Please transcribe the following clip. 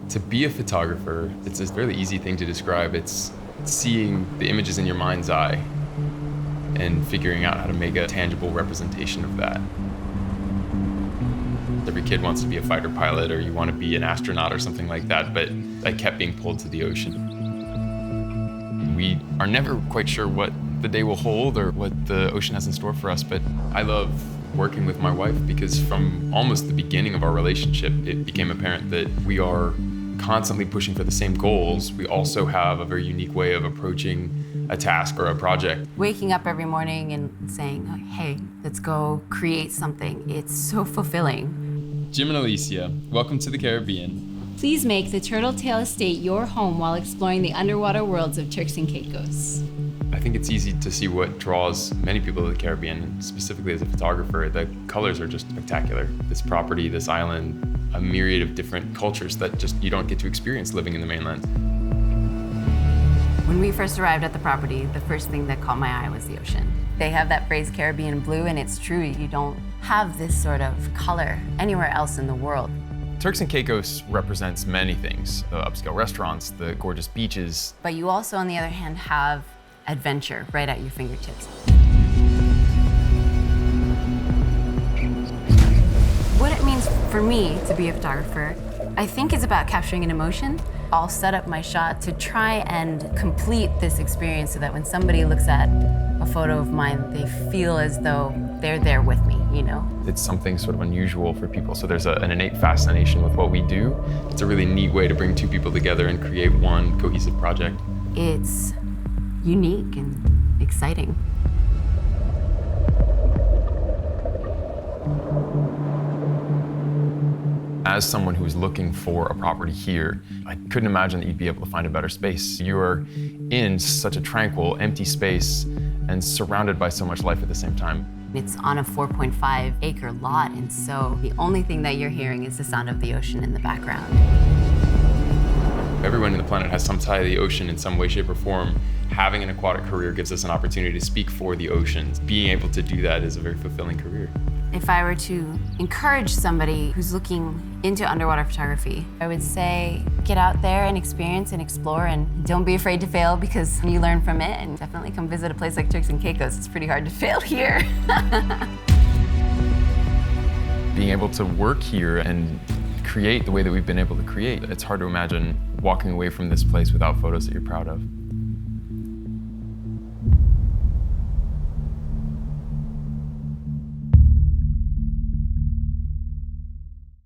To be a photographer, it's a fairly easy thing to describe. It's seeing the images in your mind's eye and figuring out how to make a tangible representation of that. Every kid wants to be a fighter pilot, or you want to be an astronaut or something like that, but I kept being pulled to the ocean. We are never quite sure what the day will hold or what the ocean has in store for us, but I love working with my wife because from almost the beginning of our relationship, it became apparent that we are constantly pushing for the same goals. We also have a very unique way of approaching a task or a project. Waking up every morning and saying, hey, let's go create something. It's so fulfilling. Jim and Alicia, welcome to the Caribbean. Please make the Turtle Tail Estate your home while exploring the underwater worlds of Turks and Caicos. I think it's easy to see what draws many people to the Caribbean, and specifically as a photographer. The colors are just spectacular. This property, this island, a myriad of different cultures that just you don't get to experience living in the mainland. When we first arrived at the property, the first thing that caught my eye was the ocean. They have that phrase Caribbean blue, and it's true. You don't have this sort of color anywhere else in the world. Turks and Caicos represents many things, the upscale restaurants, the gorgeous beaches. But you also, on the other hand, have adventure right at your fingertips. What it means for me to be a photographer, I think it's about capturing an emotion. I'll set up my shot to try and complete this experience so that when somebody looks at a photo of mine, they feel as though they're there with me, you know? It's something sort of unusual for people, so there's an innate fascination with what we do. It's a really neat way to bring two people together and create one cohesive project. It's unique and exciting. As someone who's looking for a property here, I couldn't imagine that you'd be able to find a better space. You're in such a tranquil, empty space and surrounded by so much life at the same time. It's on a 4.5 acre lot, and so the only thing that you're hearing is the sound of the ocean in the background. Everyone on the planet has some tie to the ocean in some way, shape, or form. Having an aquatic career gives us an opportunity to speak for the oceans. Being able to do that is a very fulfilling career. If I were to encourage somebody who's looking into underwater photography, I would say get out there and experience and explore, and don't be afraid to fail because you learn from it. And definitely come visit a place like Turks and Caicos. It's pretty hard to fail here. Being able to work here and create the way that we've been able to create, it's hard to imagine walking away from this place without photos that you're proud of.